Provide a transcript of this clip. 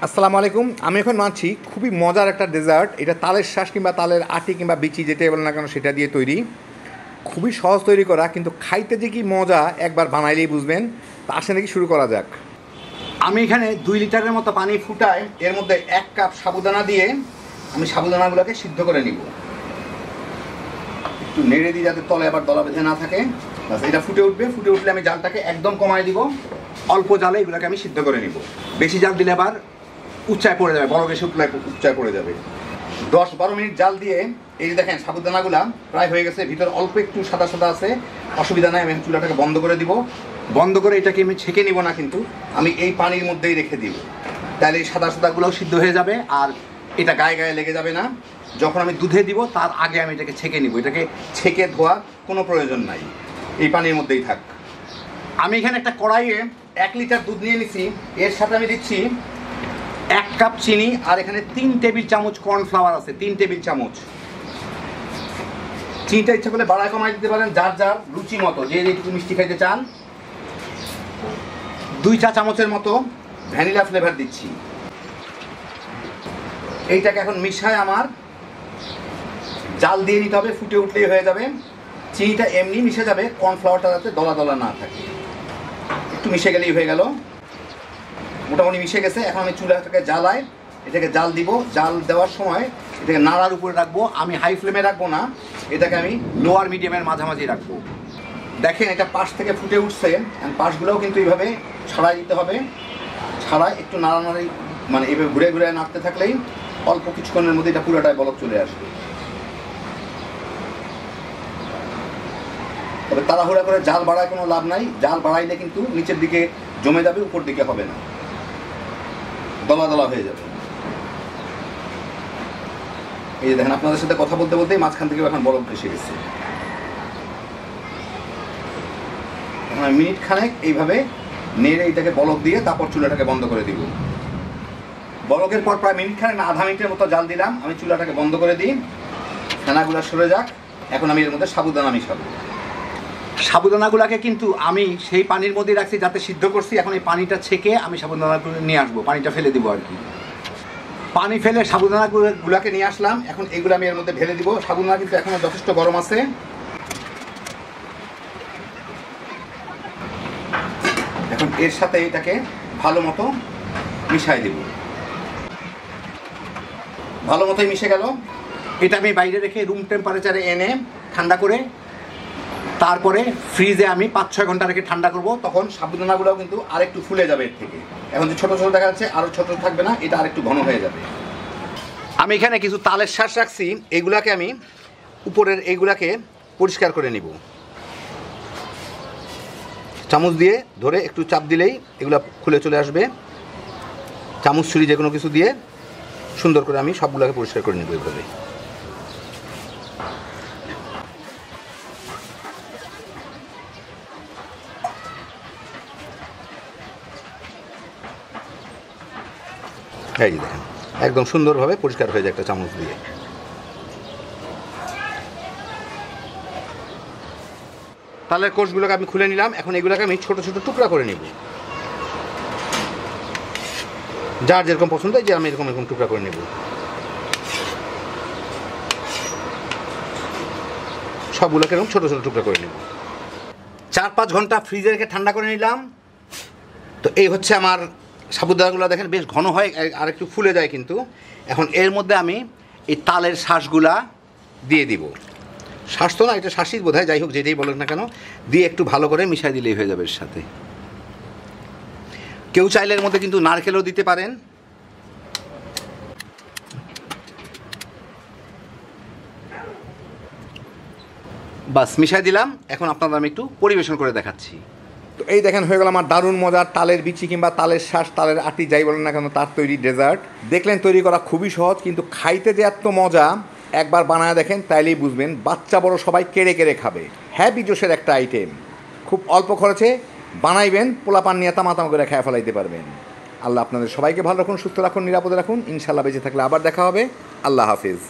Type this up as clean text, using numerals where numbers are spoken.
আসসালামু আলাইকুম। আমি এখন মানছি খুবই মজার একটা ডেজার্ট। এটা তালের শ্বাস কিংবা তালের আটি কিংবা বিচি যেটাই বলেন না কেন সেটা দিয়ে তৈরি। খুবই সহজ তৈরি করা, কিন্তু খাইতে যে কি মজা একবার বানাইলেই বুঝবেন। তা আসে নাকি শুরু করা যাক। আমি এখানে 2 লিটারের মতো পানি ফুটায় এর মধ্যে 1 কাপ সাবুদানা দিয়ে আমি সাবুদানাগুলোকে সিদ্ধ করে নিব। একটু নেড়ে দিই যাতে তলে আবার দলা বেঁধে না থাকে। বাস এটা ফুটে উঠবে, ফুটে উঠলে আমি জালটাকে একদম কমায় দিব। অল্প জালে এগুলোকে আমি সিদ্ধ করে নিব। বেশি জাল দিলে আবার উচ্চায় পড়ে যাবে, বড় বেশি উঠলে উচ্চায় পড়ে যাবে। 10-12 মিনিট জাল দিয়ে এই যে দেখেন সাবুদানাগুলা প্রায় হয়ে গেছে, ভিতর অল্প একটু সাদা সাদা আছে, অসুবিধা নাই। আমি চুলাটাকে বন্ধ করে দিব। বন্ধ করে এটাকে আমি ছেঁকে নিব না, কিন্তু আমি এই পানির মধ্যেই রেখে দিব। তাহলে এই সাদা সাদাগুলোও সিদ্ধ হয়ে যাবে আর এটা গায়ে গায়ে লেগে যাবে না। যখন আমি দুধে দিব তার আগে আমি এটাকে ছেঁকে নিব। এটাকে ছেঁকে ধোয়ার কোনো প্রয়োজন নাই, এই পানির মধ্যেই থাক। আমি এখানে একটা কড়াইয়ে 1 লিটার দুধ নিয়ে নিছি। এর সাথে আমি দিচ্ছি 1 কাপ চিনি, আর এখানে 3 টেবিল চামচ কর্নফ্লাওয়ার আছে, 3 টেবিল চামচ। চিনিটা ইচ্ছা করলে বাড়ায় কমাই দিতে পারেন, যার যার রুচি মতো, যে যেটুকু মিষ্টি খাইতে চান। 2 চা চামচের মতো ভ্যানিলা ফ্লেভার দিচ্ছি। এইটাকে এখন মিশায় আমার জাল দিয়ে নিতে হবে, ফুটে উঠলেই হয়ে যাবে। চিনিটা এমনি মিশে যাবে, কর্নফ্লাওয়ারটা যাতে দলা দলা না থাকে। একটু মিশে গেলেই হয়ে গেল। মোটামুটি মিশে গেছে। এখন আমি চুলাটাকে জ্বালাই, এটাকে জাল দিব। জাল দেওয়ার সময় এটাকে নাড়ার উপরে রাখবো। আমি হাই ফ্লেমে রাখবো না, এটাকে আমি লোয়ার মিডিয়ামের মাঝামাঝি রাখবো। দেখেন এটা পাশ থেকে ফুটে উঠছে। পাশগুলোও কিন্তু এইভাবে ছাড়াই দিতে হবে। ছাড়াই একটু নাড়ানাড়ি, মানে এইভাবে ঘুরে ঘুরে নাড়তে থাকলেই অল্প কিছুক্ষণের মধ্যে এটা পুরোটাই বলক চলে আসবে। তবে তাড়াহুড়া করে জাল বাড়ায় কোনো লাভ নাই। জাল বাড়াইলে কিন্তু নিচের দিকে জমে যাবে, উপর দিকে হবে না, দলা দলা হয়ে যাবে। এই যে দেখেন আপনাদের সাথে কথা বলতে বলতেই মাঝখান থেকে এখন বরফ এসে গেছে। মিনিট খানেক এইভাবে নেড়ে এটাকে বলক দিয়ে তারপর চুলাটাকে বন্ধ করে দিব। বলকের পর প্রায় মিনিট খানেক না আধা মিনিটের মতো জাল দিলাম। আমি চুলাটাকে বন্ধ করে দিই, ফেনাগুলো সরে যাক। এখন আমি এর মধ্যে সাবুদানা মিশাবো। সাবুদানাগুলোকে কিন্তু আমি সেই পানির মধ্যে রাখছি যাতে সিদ্ধ করছি। এখন এই পানিটা ছেঁকে আমি সাবুদানাগুলো নিয়ে আসবো, পানিটা ফেলে দিব আর কি। পানি ফেলে সাবুদানাগুলোকে নিয়ে আসলাম। এখন এগুলো আমি এর মধ্যে ঢেলে দিব। সাবুদানা কিন্তু এখনও যথেষ্ট গরম আছে। এখন এর সাথে এটাকে ভালো মতো মিশাই দিব। ভালো মতোই মিশে গেল। এটা আমি বাইরে রেখে রুম টেম্পারেচারে এনে ঠান্ডা করে তারপরে ফ্রিজে আমি 5-6 ঘন্টা রেখে ঠান্ডা করব। তখন সাবুদানাগুলোও কিন্তু আরেকটু ফুলে যাবে এর থেকে। এখন যে ছোটো ছোটো দেখা যাচ্ছে আরও ছোটো থাকবে না, এটা আরেকটু ঘন হয়ে যাবে। আমি এখানে কিছু তালের শ্বাস রাখছি, এইগুলাকে আমি উপরের এইগুলাকে পরিষ্কার করে নিব। চামচ দিয়ে ধরে একটু চাপ দিলেই এগুলা খুলে চলে আসবে। চামচ ছুরি যে কোনো কিছু দিয়ে সুন্দর করে আমি সবগুলোকে পরিষ্কার করে নেব এইভাবে। এই যে দেখেন একদম সুন্দরভাবে পরিষ্কার হয়ে যায় একটা চামচ দিয়ে। তালের কোষগুলোকে আমি খুলে নিলাম। এখন এগুলোকে আমি ছোট ছোট টুকরা করে নিব। যার যেরকম পছন্দ হয় যে আমি এরকম এরকম টুকরা করে নেব। সবগুলোকে এরকম ছোট ছোট টুকরা করে নেব। 4-5 ঘন্টা ফ্রিজে রেখে ঠান্ডা করে নিলাম। তো এই হচ্ছে আমার সাবুদানাগুলো। দেখেন বেশ ঘন হয় আর একটু ফুলে যায় কিন্তু। এখন এর মধ্যে আমি এই তালের শ্বাসগুলা দিয়ে দিব। শ্বাস তো না, এটা শ্বাসই বোধ হয়, যাই হোক যেটাই বলেন না কেন, দিয়ে একটু ভালো করে মিশাই দিলেই হয়ে যাবে এর সাথে। কেউ চাইলে এর মধ্যে কিন্তু নারকেলও দিতে পারেন। বাস মিশাই দিলাম। এখন আপনাদের আমি একটু পরিবেশন করে দেখাচ্ছি। তো এই দেখেন হয়ে গেল আমার দারুণ মজার তালের বিচি কিংবা তালের শ্বাস, তালের আটি যাই বলেন না কেন তার তৈরি ডেজার্ট। দেখলেন তৈরি করা খুবই সহজ, কিন্তু খাইতে যে এত মজা একবার বানায় দেখেন তাইলেই বুঝবেন। বাচ্চা বড় সবাই কেড়ে কেড়ে খাবে। হ্যাপি জোশের একটা আইটেম, খুব অল্প খরচে বানাইবেন, পোলাপান নিয়ে তামাতাম করে খেয়ে ফেলাইতে পারবেন। আল্লাহ আপনাদের সবাইকে ভালো রাখুন, সুস্থ রাখুন, নিরাপদে রাখুন। ইনশাল্লাহ বেঁচে থাকলে আবার দেখা হবে। আল্লাহ হাফিজ।